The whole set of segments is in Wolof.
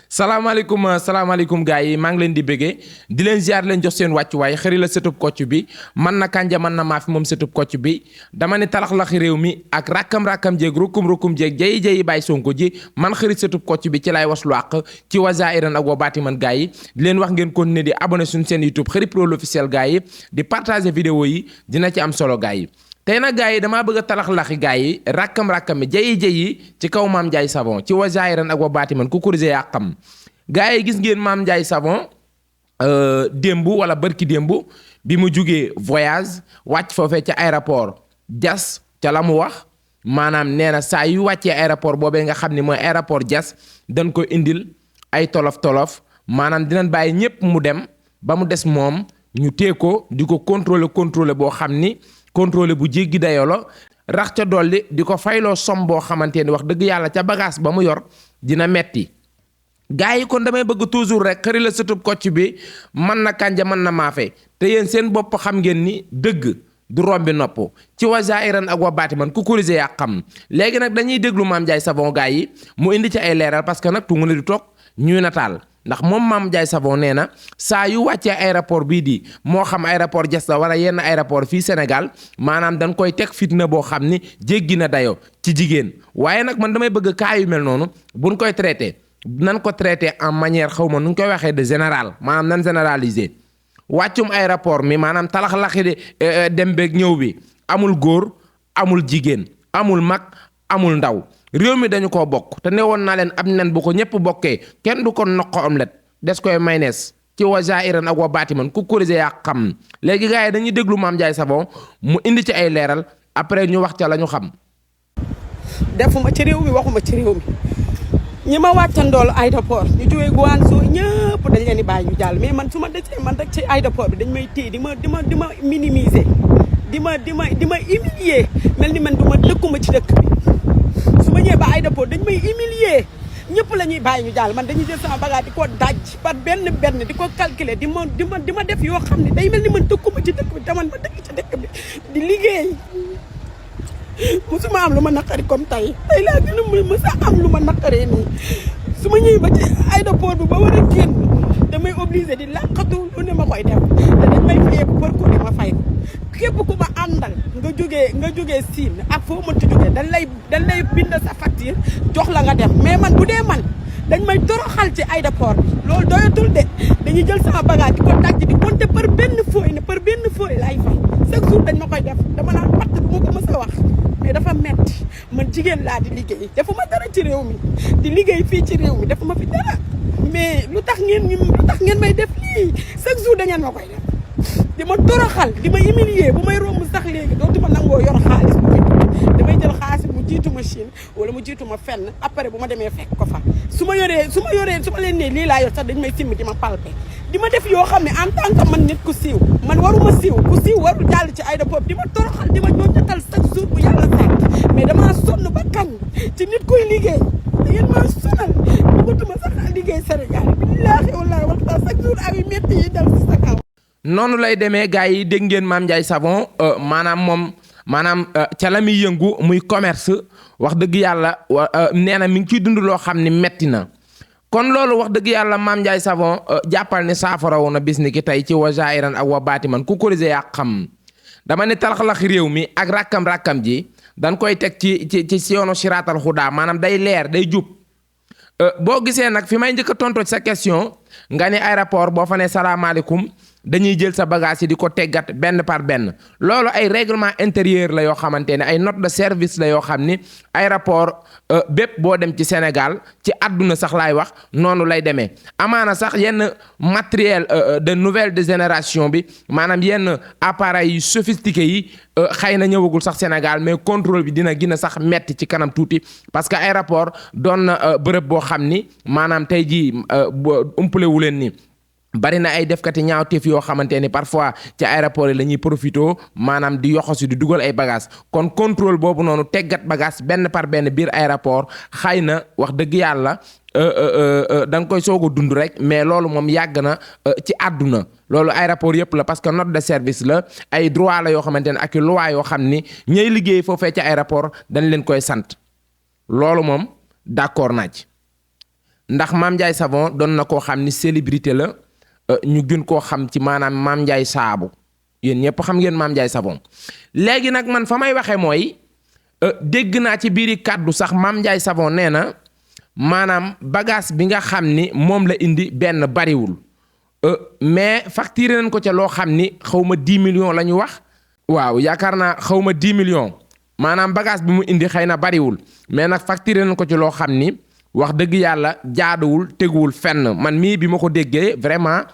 salaamaaleykum gars yi maa ngi leen di bëggee di leen ziar leen jox seen wàccuwaay xëri la sëtub kocc bi man na kànja man na maa fi moom sëtub kocc bi dama ne talax-laxi réew mi ak rakkam-rakkam jéeg rukkum-rukkum jéeg jayi-jayi bàyyi sonko ji man xëri sëtub kocc bi ci laay waslu àq ci wasairan ak wa baati man gars yi di leen wax ngeen continuer di abonné suñu seen YouTube Kheury Pro l'officiel gars yi di partager vidéo yi dina ci am solo gars yi tey nag gars yi damaa bëgg a talax-laxi gars yi rakkam-rakkam mi jayi-jayi ci kaw Mame Ndiaye Savon ci wasairan ak wa baati man ku kurise yaa xam gars yi gis ngeen Mame Ndiaye Savon démb wala bërki démb bi mu jugee voyage wàcc foofee ca aéroport Diass ca la mu wax maanaam nee na saa yu wàccee aéroport boobee nga xam ni mooy aéroport Diass dañ ko indil ay tolof-tolof maanaam dinañ bàyyi ñépp mu dem ba mu des moom ñu tee ko di ko contrôler boo xam ni contrôler bu jéggi dayoo la rax ca dolli di ko fayloo som boo xamante ni wax dëgg yàlla ca bagage ba mu yor dina metti gars yi kon damay bëgg toujours rek xëri la sëtub kocc bi man na kànja man na maafe te yéen seen bopp xam ngeen ni dëgg du rombi nopp ci wasairan ak wa baati man ku kurise yaa xam léegi nag dañuy déglu Mame Ndiaye Savon gars yi mu indi ci ay leeral parce que nag tungu ne du toog ñuy nataal ndax moom Mame Ndiaye Savon nee na saa yu wàccee aéroport bii di moo xam aéroport Diass la wala yenn aéroport fii Sénégal maanaam dañ koy teg fitna boo xam ni jéggi na dayo ci jigéen waaye nag man damay bëgg cas yu mel noonu buñ koy traité nan ko traité en manière xaw ma nu ñu koy waxee de général maanaam nan généraliser wàccum aéroport mi maanaam talax-laxi de dem beeg ñëw bi amul góor amul jigéen amul mag amul ndaw réew mi dañu koo bokk te ne woon naa leen ab nen bu ko ñëpp bokkee kenn du ko noqo omelette des koy maynees ci wasairan ak wa baati man ku kurise yaa xam léegi gars yi dañuy déglu Mame Ndiaye Savon mu indi ci ay leeral après ñu wax ca la ñu xam. defuma ci réew mi waxuma ci réew mi ñi ma wàccandool aéroport ñu jógee Guangzhou ñëpp dañ leen di bàyyi ñu jàll mais man su ma desee man rek ci aéroport bi dañ may téye di ma minimiser di ma humilier mel ni man du ma dëkkuma ci dëkk bi su ma ñëwee ba aéroport dañ may humilier ñëpp la ñuy bàyyi ñu jàll man dañuy jël sama bagage di ko daj par benn di ko calculer di ma def yoo xam ne day mel ni man dëkkuma ci dëkk bi te man ma dëkk ci dëkk bi di liggéey musuma am lu ma naqari comme tey laa gën a mës a am lu ma naqaree nii su ma ñëwee ba ci aéroport bi ba war a génn damay obligé di làqatu lu ne ma koy def te dañ may fayeeku pour ko di ma fay ko képp ku ma àndal nga jógee Siin ak foo mënti jógee dañ lay bind sa facture jox la nga dem mais man bu dee man dañ may toroxal ci aéroport bi loolu doyatul de dañuy jël sama bagage di ko daj di compter par benn feuille laay fay chaque jour dañ ma koy def dama naan patt bu ma ko mës a wax mais dafa metti man jigéen laa di liggéey defuma dara ci réew mi di liggéey fii ci réew mi defuma fi dara mais lu tax ngeen may def lii chaque jour da ngeen ma koy def di ma toroxal di ma humilier bu may romb sax léegi dootuma nangoo yor xaalis bu may tudd damay jël xaalis mu jiitu ma Chine wala mu jiitu ma fenn après bu ma demee fekk ko fa su ma leen nee lii laa yor sax dañ may simmi di ma palpe di ma def yoo xam ne en tant que man nit ku siiw man waruma siiw ku siiw warul jàll ci aéroport di ma toroxal di ma ñoññatal chaque jour bu yàlla sàkk mais damaa sonn ba kañ ci nit kuy liggéey da ngeen maa sonal bëggatuma sax liggéey Sénégal billaahi wallaahi wa taala chaque jour ay métti yi dal ci sa kaw. noonu lay demee gars yi dégg ngeen Mame Ndiaye Savon maanaam ca la muy yëngu muy commerce wax dëgg yàlla nee na mi ngi ciy dund loo xam ni metti na kon loolu wax dëgg yàlla Mame Ndiaye Savon jàppal ni saafara woon na bis ni ki tey ci wasairan ak wa baati man ku kurise yaa xam dama ne talax-laxi réew mi ak rakkam ji dañ koy teg ci yoonu siraatal xudaa maanaam day leer day jub boo gisee nag fi may njëkk a tontoo ci sa question nga ne aéroport boo fa ne salaamaaleykum dañuy jël sa bagage yi di ko teggat benn par benn loolu ay règlement intérieur la yoo xamante ne ay note de service la yoo xam ni aéroport bépp boo dem ci Sénégal ci àdduna sax laay wax noonu lay demee amaana sax yenn matériel de nouvelle de génération bi maanaam yenn appareils yu sophistiqués yi xëy na ñëwagul sax Sénégal mais contrôle bi dina gën a sax metti ci kanam tuuti parce que aéroport doon na bërëb boo xam ni maanaam tey jii umpale wu leen ni bari na ay defkati ñaawteef yoo xamante ni parfois ci aéroport yi la ñuy profité maanaam di yoxosi di dugal ay bagages kon contrôle boobu noonu teggat bagage benn par benn biir aéroport xëy na wax dëgg yàlla da nga koy soog a dund rek mais loolu moom yàgg na ci àdduna loolu aéroport yëpp la parce que note de service la ay droit la yoo xamante ne ak i loi yoo xam ni ñay liggéey foofee ci aéroport dañ leen koy sant loolu moom d'accord naa ci ndax Mame Ndiaye Savon doon na koo xam ni célébrité la ñu gën koo xam ci maanaam Mame Ndiaye saabu yéen ñëpp xam ngeen Mame Ndiaye Savon léegi nag man fa may waxee mooy dégg naa ci biiri kàddu sax Mame Ndiaye Savon nee na maanaam bagage bi nga xam ni moom la indi benn bariwul mais facturé nañ ko ca loo xam ni xaw ma 10 millions la ñu wax waaw yaakaar naa xaw ma 10 millions maanaam bagage bi mu indi xëy na bariwul mais nag facturé nañ ko ci loo xam ni wax dëgg yàlla jaaduwul teguwul fenn man mii bi ma ko déggee vraiment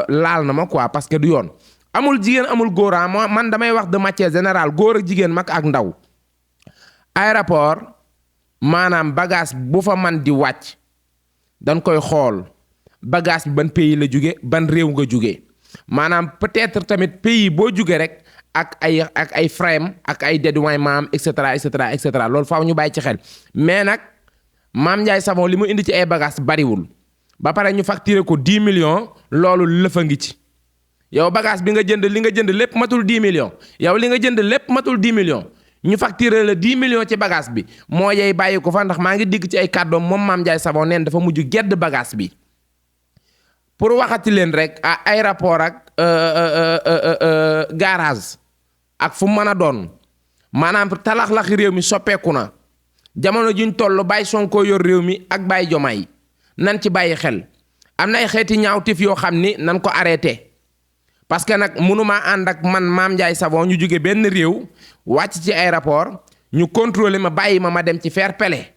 laal na ma quoi parce que du yoon amul jigéen amul góora man damay wax de matière générale góor ak jigéen mag ak ndaw aéroport maanaam bagage bu fa man di wàcc dañ koy xool bagage bi ban pays la jóge ban réew nga jóge maanaam peut-être tamit pays boo jóge rek ak ay frame ak ay dédouanement et cetera et cetera et cetera loolu faaw ñu bàyyi ci xel mais nag Mame Ndiaye Savon li mu indi ci ay bagage bariwul ba pare ñu facturé ko 10 millions loolu lëfa ngi ci yow bagage bi nga jënd li nga jënd lépp matul 10 millions yow li nga jënd lépp matul 10 millions ñu facturé la 10 millions ci bagage bi moo yey bàyyi ko fa ndax maa ngi digg ci ay kàddoom moom Mame Ndiaye Savon neen dafa mujj gedd bagage bi pour waxati leen rek à aéroport ak garage ak fu mën a doon maanaam talaxlaxi réew mi soppeeku na jamono juñ toll Baye Sonko yor réew mi ak Baye Diomaye nan ci bàyyi xel am na ay xeeti ñaawtif yoo xam ni nan ko arrêté parce que nag mënumaa ànd ak man Mame Ndiaye Savon ñu jóge benn réew wàcc ci aéroport ñu contrôler ma bàyyi ma dem ci fair play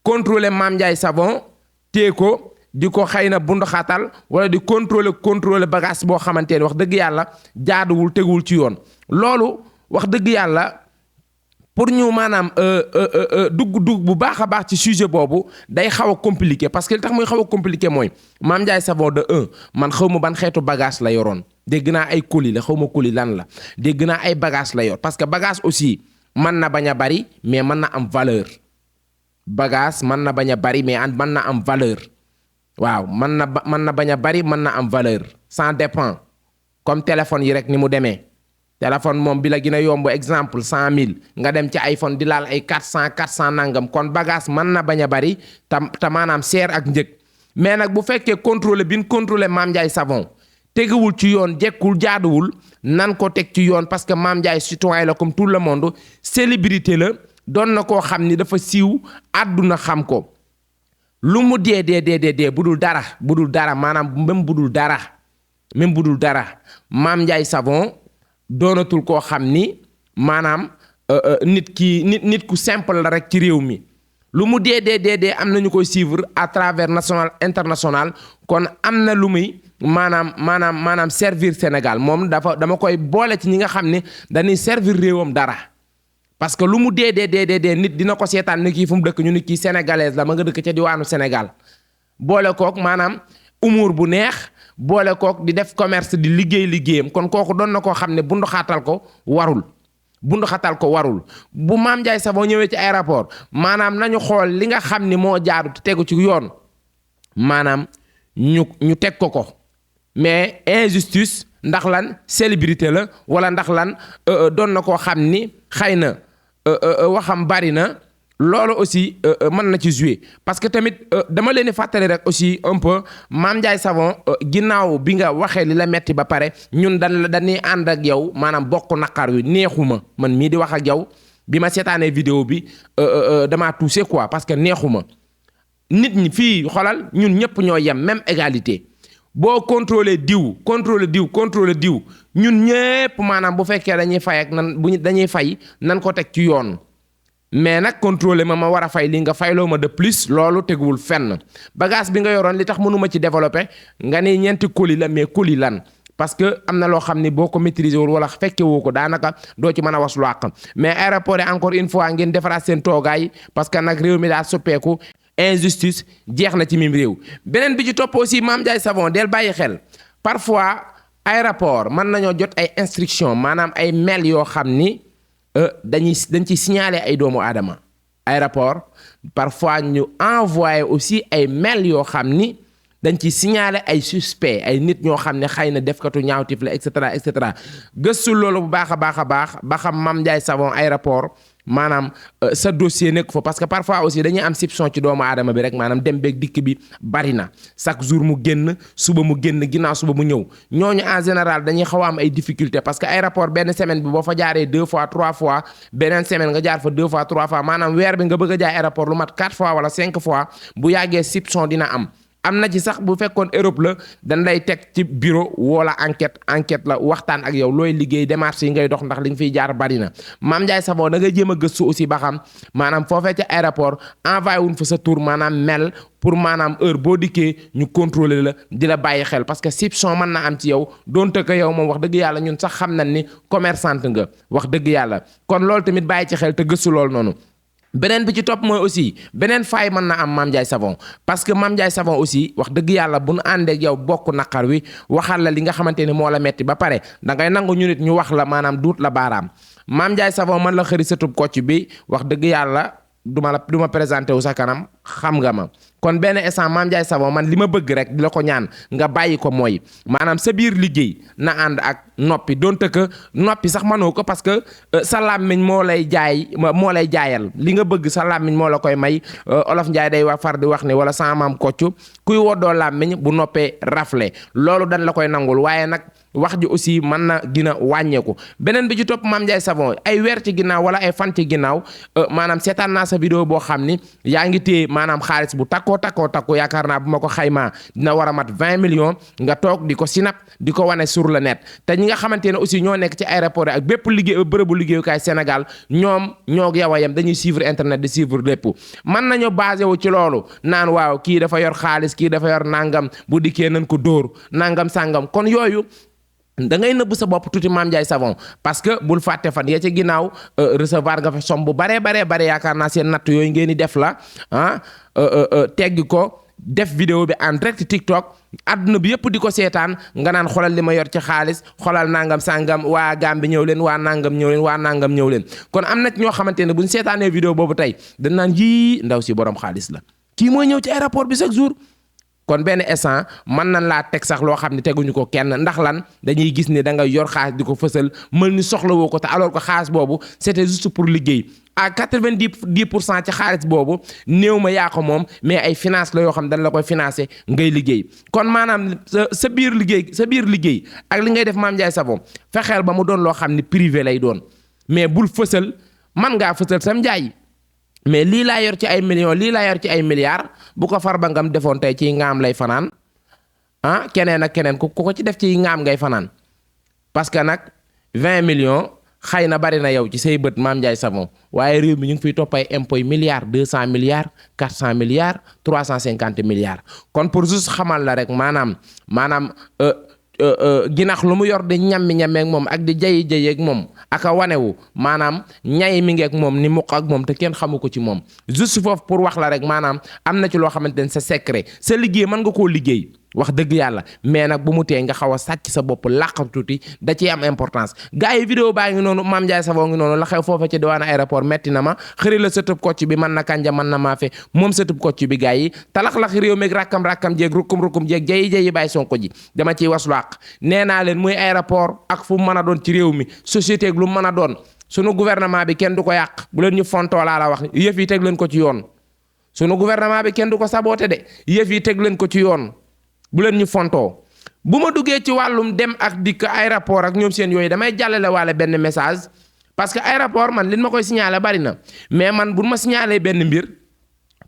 contrôler Mame Ndiaye Savon téye ko di ko xëy na bunduxaatal wala di contrôler bagage boo xamante ne wax dëgg yàlla jaaduwul teguwul ci yoon loolu wax dëgg yàlla pour ñu maanaam dugg bu baax a baax ci sujet boobu day xaw a compliqué parce que li tax muy xaw a compliqué mooy Mame Ndiaye Savon de man xaw ma ban xeetu bagage la yoroon dégg naa ay colis la xaw ma colis lan la dégg naa ay bagage la yor parce que bagage aussi mën na bañ a bari mais mën na am valeur bagage mën na bañ a bari mais mën na am valeur waaw mën na bañ a bari mën na am valeur ça dépend comme téléphone yi rek ni mu demee téléphone moom bi la gën a yomb exemple 100000 nga dem ci iPhone di laal ay 400 nangam kon bagage mën na bañ a bari te maanaam seer ak njëg mais nag bu fekkee contrôler bi ñu contrôler Mame Ndiaye Savon teguwul ci yoon jekkul jaaduwul nan ko teg ci yoon parce que Mame Ndiaye citoyen la comme tout le monde célébrité la doon na koo xam ni dafa siiw àdduna xam ko lu mu dee bu dul dara maanaam même bu dul dara Mame Ndiaye Savon doonatul koo xam ni maanaam nit ku simple la rek ci réew mi lu mu dee am na ñu koy suivre à travers national international kon am na lu muy maanaam servir Sénégal moom dama koy boole ci ñi nga xam ne dañuy servir réewam dara parce que lu mu dee nit dina ko seetaan ni kii fu mu dëkk ñu ni kii sénégalaise la ma nga dëkk ca diwaanu Sénégal boole kook maanaam humour bu neex boole kook di def commerce di liggéeyam kon kooku doon na koo xam ne bunduxatal ko warul bu Mame Ndiaye Savon ñëwee ci aéroport maanaam nañu xool li nga xam ni moo jaadu te tegu ci yoon maanaam ñu teg ko mais injustice ndax lan célébrité la wala ndax lan doon na koo xam ni xëy na waxam bari na loolu aussi mën na ci jouer parce que tamit dama leen di fàttali rek aussi un peu Mame Ndiaye Savon ginnaaw bi nga waxee li la metti ba pare ñun dañuy ànd ak yow maanaam bokk naqar wi neexuma man mii di wax ak yow bi ma seetaanee vidéo bi damaa touché quoi parce que neexuma nit ñi fii xolal ñun ñëpp ñoo yem même égalité boo contrôler diw ñun ñëpp maanaam bu fekkee dañuy fay ak dañuy fay nan ko teg ci yoon mais nag contrôler ma war a fay li nga fayloo ma de plus loolu teguwul fenn bagage bi nga yoroon li tax mënuma ci développer nga ni ñeenti colis la mais colis lan parce que am na loo xam ni boo ko maîtriser wul wala fekke woo ko daanaka doo ci mën a was lu àq mais aéroport yi encore une fois ngeen defaraat seen toogaay parce que nag réew mi daa soppeeku injustice jeex na ci mim réew beneen bi ci topp aussi Mame Ndiaye Savon del bàyyi xel parfois aéroport mën nañoo jot ay instructions maanaam ay mail yoo xam ni dañ ci signaler ay doomu aadama aéroport parfois ñu envoyé aussi ay mail yoo xam ni dañ ci signaler ay suspect ay nit ñoo xam ne xëy na defkatu ñaawtif la et cetera gëstu loolu bu baax a baax ba xam Mame Ndiaye Savon aéroport maanaam sa dossier nekk fa parce que parfois aussi dañuy am soupçon ci doomu aadama bi rek maanaam dem beeg dikk bi bari na chaque jour mu génn suba mu génn ginnaaw suba mu ñëw ñooñu en général dañuy xaw a am ay difficultés parce que aéroport benn semaine bi boo fa jaaree 2 fois 3 fois beneen semaine nga jaar fa 2 fois 3 fois maanaam weer bi nga bëgg a jaay aéroport lu mat 4 fois wala 5 fois bu yàggee soupçon dina am na ci sax bu fekkoon Europe la dañ lay teg ci bureau wala enquête la waxtaan ak yow looy liggéey démarche yi ngay dox ndax li nga fiy jaar bari na Mame Ndiaye Savon da ngay jéem a gëstu aussi ba xam maanaam foofee ca aéroport envoyé wuñ fa sa tour maanaam mel pour maanaam heure boo dikkee ñu contrôler la di la bàyyi xel parce que soupçon mën na am ci yow donte que yow moom wax dëgg yàlla ñun sax xam nañ ni commerçante nga wax dëgg yàlla kon loolu tamit bàyyi ci xel te gëstu loolu noonu. beneen bi ci topp mooy aussi beneen faay mën na am Mame Ndiaye Savon parce que Mame Ndiaye Savon aussi wax dëgg yàlla bu nu àndee ak yow bokk naqar wi waxal la li nga xamante ni moo la metti ba pare da ngay nangu ñu nit ñu wax la maanaam duut la baaraam Mame Ndiaye Savon man la xëri satub kocc bi wax dëgg yàlla du ma présenté wu sa kanam xam nga ma kon benn instant Mame Ndiaye Savon man li ma bëgg rek di la ko ñaan nga bàyyi ko mooy maanaam sa biir liggéey na ànd ak noppi donte que noppi sax mënoo ko parce que sa làmmiñ moo lay jaayal li nga bëgg sa làmmiñ moo la koy may olof Njaay day wax far di wax ne wala sama maam kocc kuy woddoo làmmiñ bu noppee rafle loolu dañ la koy nangul waaye nag wax ji aussi mën na gina wàññeeku beneen bi ci topp Mame Ndiaye Savon ay weer ci ginnaaw wala ay fan ci ginnaaw maanaam seetaan naa sa vidéo boo xam ni yaa ngi téye maanaam xaalis bu takko yaakaar naa bu ma ko xaymaa dina war a mat 20 millions nga toog di ko sinap di ko wane sur le net te ñi nga xamante ne aussi ñoo nekk ci aéroport yi ak bépp liggéey bërëbu liggéeyukaay Sénégal ñoom ñoo yow a yem dañuy suivre internet di suivre lépp mën nañu basé wu ci loolu naan waaw kii dafa yor xaalis kii dafa yor nangam bu dikkee nañ ko dóor nangam sangam kon yooyu da ngay nëbb sa bopp tuuti Mame Ndiaye Savon parce que bul fàtte fan ya ca ginnaaw recevoir nga fa somme bu bare yaakaar naa seen natt yooyu ngeen di def la teggi ko def vidéo bi en direct TikTok àdduna bi yëpp di ko seetaan nga naan xoolal li ma yor ci xaalis xoolal nangam sangam waa Gàmbi ñëw leen waa nangam ñëw leen kon am na ñoo xamante ne bu ñu seetaanee vidéo boobu tey dañ naan yii ndaw si borom xaalis la kii mooy ñëw ci aéroport bi chaque jour. kon benn instant mën nañ laa teg sax loo xam ne teguñu ko kenn ndax lan dañuy gis ne da nga yor xaalis di ko fësal mel ni soxla woo ko te alors que xaalis boobu c'était juste pour liggéey à 90% ci xaalis boobu néew ma yaa ko moom mais ay finance la yoo xam dañ la koy financé ngay liggéey kon maanaam sa biir liggéey ak li ngay def Mame Ndiaye Savon fexeel ba mu doon loo xam ne privé lay doon mais bul fësal man ngaa fësal sam njaay mais lii laa yor ci ay millions lii laa yor ci ay milliards bu ko Farba Ngam defoon tey ci ngaam lay fanaan keneen ak keneen ku ko ci def ci ngaam ngay fanaan parce que nag 20 millions xëy na bari na yow ci say bët Mame Ndiaye Savon waaye réew mi ñu ngi fiy topp ay impôts milliards 200 milliards 400 milliards 350 milliards kon pour juste xamal la rek maanaam ginax lu mu yor di ñammi-ñammeek moom ak di jayi-jayeek moom aka wanewu maanaam ñay mi ngeek moom ni muq ak moom te kenn xamu ko ci moom juste foofu pour wax la rek maanaam am na ci loo xamante ne sa secret sa liggéey mën nga koo liggéey wax dëgg yàlla mais nag bu mu tee nga xaw a sàcc sa bopp làqam tuuti da ciy am importance gars yi vidéo baa ngi noonu Mame Ndiaye Savon ngi noonu la xew foofa ci diwaanu aéroport metti na ma xëri la sëtëb kocc bi mën na kanja mën na maafe moom sëtëb kocc bi gars yi talax-lax réew meeg rakkam jeeg rukkum jeeg jayi bàyyi Sonko ji dama ciy waslu àq nee naa leen muy aéroport ak fu mën a doon ci réew mi société ak lu mën a doon sunu gouvernement bi kenn du ko yàq bu leen ñu fontoo laa la wax yëf yi teg leen ko ci yoon sunu gouvernement bi kenn du ko saboté de yëf yi teg leen ko ci yoon bu leen ñu fontoo bu ma duggee ci wàllum dem ak dikk aéroport ak ñoom seen yooyu damay jàllale waale benn message parce que aéroport man liñ ma koy signalé bari na mais man bu ma signalé benn mbir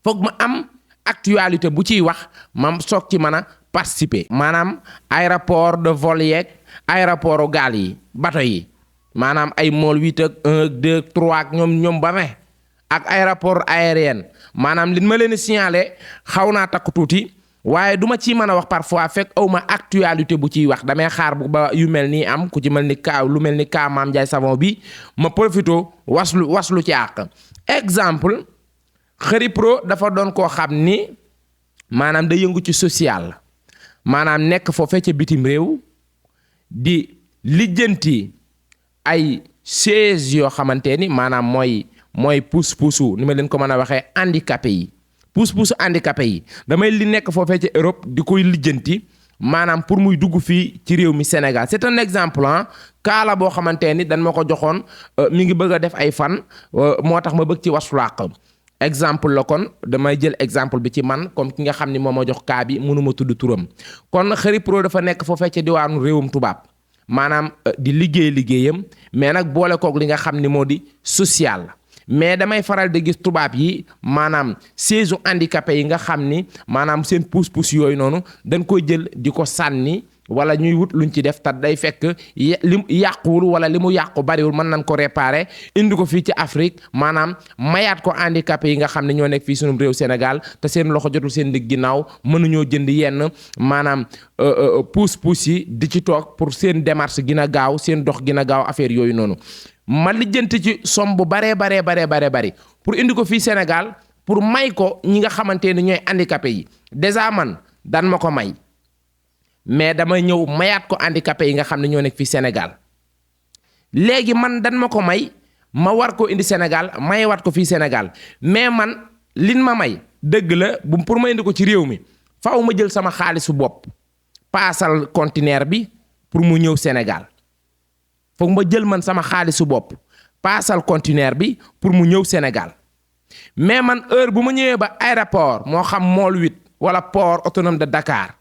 foog ma am actualité bu ciy wax ma soog ci mën a participer. maanaam aéroport de vol yeeg aéroport gaal yi bato yi maanaam ay mool 8 ak 1 ak 2 ak 3 ak ñoom ba 20 ak aéroport aérien maanaam liñ ma leen signalé xaw naa takk tuuti. waaye du ma ciy mën a wax parfois fekk aw ma actualité bu ciy wax damay xaar bu ba yu mel nii am ku ci mel ni kaa lu mel ni kaa Mame Ndiaye Savon bi ma profito waslu ci àq exemple Kheury Pro dafa doon koo xam ni maanaam da yëngu ci social maanaam nekk foofee ca bitim réew di lijjanti ay chaise yoo xamante ni maanaam mooy pousse-poussu ni ma leen ko mën a waxee handicapé yi pousse-pousse handicapé yi damay li nekk foofee ci Europe di koy lijjanti maanaam pour muy dugg fii ci réew mi Sénégal c'est un exemple kaala boo xamante ni dañ ma ko joxoon mi ngi bëgg a def ay fan moo tax ma bëgg ci waslaq exemple la kon damay jël exemple bi ci man comme ki nga xam ni moo ma jox kaa bi mënuma tudd turam kon Kheury Pro dafa nekk foofee ca diwaanu réewum tubaab maanaam di liggéeyam mais nag boole kook li nga xam ni moo di social la mais damay faral di gis tubaab yi maanaam siège handicapé yi nga xam ni maanaam seen pousse-pousse yooyu noonu dañ koy jël di ko sànni wala ñuy wut luñ ci def te day fekk li yàquwul wala li mu yàqu bariwul mën nañ ko réparer indi ko fii ci Afrique maanaam mayaat ko handicapé yi nga xam ne ñoo nekk fii sunum réew Sénégal te seen loxo jotul seen digg ginnaaw mënuñoo jënd yenn maanaam pousse-pousse yi di ci toog pour seen démarche gën a gaaw seen dox gën a gaaw affaire yooyu noonu ma lijjanti ci somme bu bari pour indi ko fii Sénégal pour may ko ñi nga xamante ne ñooy handicapé yi déjà man dan ma ko may mais damay ñëw mayaat ko handicapé yi nga xam ne ñoo nekk fii Sénégal léegi man dan ma ko may ma war ko indi Sénégal mayewaat ko fii Sénégal mais man lin ma may dëgg la bu pour ma indi ko ci réew mi faaw ma jël sama xaalisu bopp paasal conteneur bi pour mu ñëw Sénégal foog ma jël man sama xaalisu bopp paasal conteneur bi pour mu ñëw Sénégal mais man heure bu ma ñëwee ba aéroport moo xam Môle 8 wala port autonome de Dakar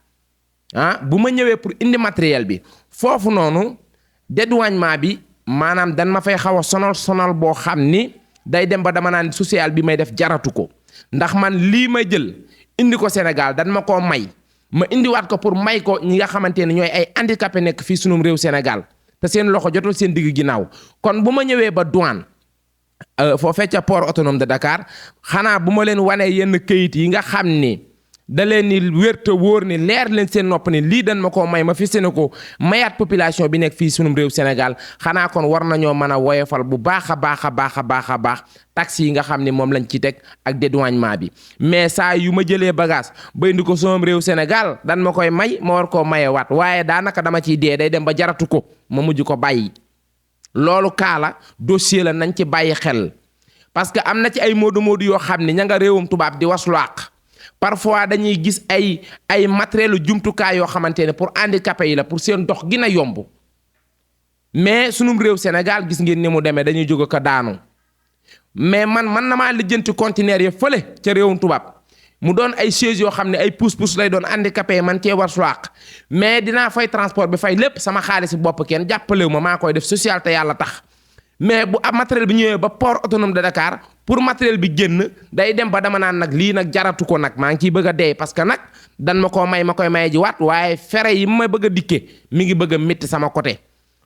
bu ma ñëwee pour indi matériel bi foofu noonu dédouanement bi maanaam dan ma fay xaw a sonal boo xam ni day dem ba dama naan social bi may def jaratu ko ndax man lii may jël indi ko Sénégal dan ma koo may ma indiwaat ko pour may ko ñi nga xamante ne ñooy ay handicapé nekk fii sunum réew Sénégal te seen loxo jotul seen digg ginnaaw kon bu ma ñëwee ba douane foofee ca port autonome de Dakar xanaa bu ma leen wanee yenn këyit yi nga xam ni da leen ni wér te wóor ni leer leen seen nopp ni lii dañ ma koo may ma fi seen ko mayaat population bi nekk fii sunum réew Sénégal xanaa kon war nañoo mën a woyofal bu baax a baax taxes yi nga xam ni moom lañ ci teg ak dédouanement bi mais saa yu ma jëlee bagage ba indi ko sunum réew Sénégal dan ma koy may ma war koo mayewaat waaye daanaka dama ciy dee day dem ba jaratu ko ma mujj ko bàyyi loolu kaala dossier la nañ ci bàyyi xel parce que am na ci ay moodu yoo xam ni ña nga réewum tubaab di waslu àq parfois dañuy gis ay matériel jumtukaay yoo xamante ne pour handicapé yi la pour seen dox gën a yomb mais sunum réew Sénégal gis ngeen ni mu demee dañuy jóg ko daanu mais man na maa lijjanti conteneur yi fële ca réewum tubaab mu doon ay chaise yoo xam ne ay pousse-pousse lay doon handicapé yi man cee war suwaaq mais dinaa fay transport bi fay lépp sama xaalis bopp kenn jàppalewu ma maa koy def social te yàlla tax mais bu ab matériel bi ñëwee ba port autonome de Dakar pour matériel bi génn day dem ba dama naan nag lii nag jaratu ko nag maa ngi ciy bëgg a dee parce que nag dan ma koo may ma koy maye ji waat waaye fere yi ma bëgg a dikke mi ngi bëgg a métti sama côté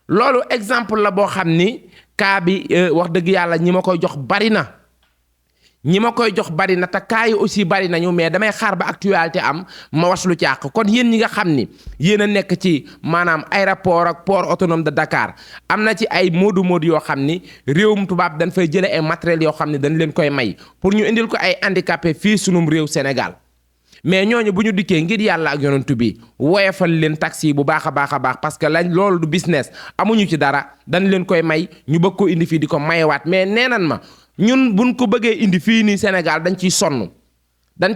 loolu exemple la boo xam ni cas bi wax dëgg yàlla ñi ma koy jox bari na te cas yi aussi bari nañu mais damay xaar ba actualité am ma waslu ci àq kon yéen ñi nga xam ni yéen a nekk ci maanaam aéroport ak port autonome de Dakar am na ci ay moodu yoo xam ni réewum tubaab dañ fay jëlee ay matériel yoo xam ni dañ leen koy may pour ñu indil ko ay handicapé fii sunum réew Sénégal mais ñooñu bu ñu dikkee ngir yàlla ak yonentu bi woyefal leen taxi bu baax a baax parce que lañ loolu du business amuñu ci dara dañ leen koy may ñu bëgg ko indi fii di ko mayewaat mais nee nan ma ñun buñ ko bëggee indi fii nii Sénégal dañ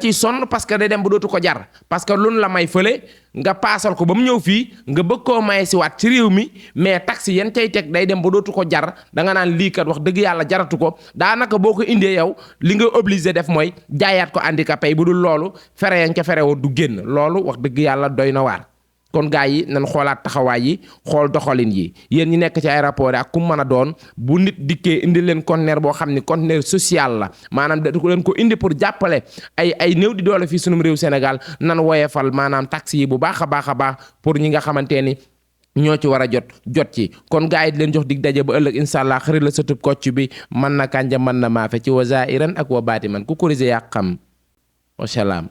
ciy sonn parce que day dem ba dootu ko jar parce que luñ la may fële nga paasal ko ba mu ñëw fii nga bëgg koo maye si waat ci réew mi mais taxi yan cay teg day dem ba dootu ko jar da nga naan lii kat wax dëgg yàlla jaratu ko daanaka boo ko indee yow li nga obligé def mooy jaayaat ko handicapé yi bu dul loolu fere yan ca fere woon du génn loolu wax dëgg yàlla doy na waar. kon gars yi nañ xoolaat taxawaay yi xool doxalin yi yéen ñi nekk ci aéroport yi ak ku mën a doon bu nit dikkee indi leen conteneur boo xam ni conteneur social la maanaam da leen ko indi pour jàppale ay néew di doole fii sunum réew Sénégal nan woyefal maanaam taxi yi bu baax a baax pour ñi nga xamante ni ñoo ci war a jot ci kon gars yi di leen jox dig daje ba ëllëg incha allah Kheury la sëtub kocc bi mën na kànja mën na maafe ci wa zaahiran ak wa baatiman ku korise yaa xam wa salaam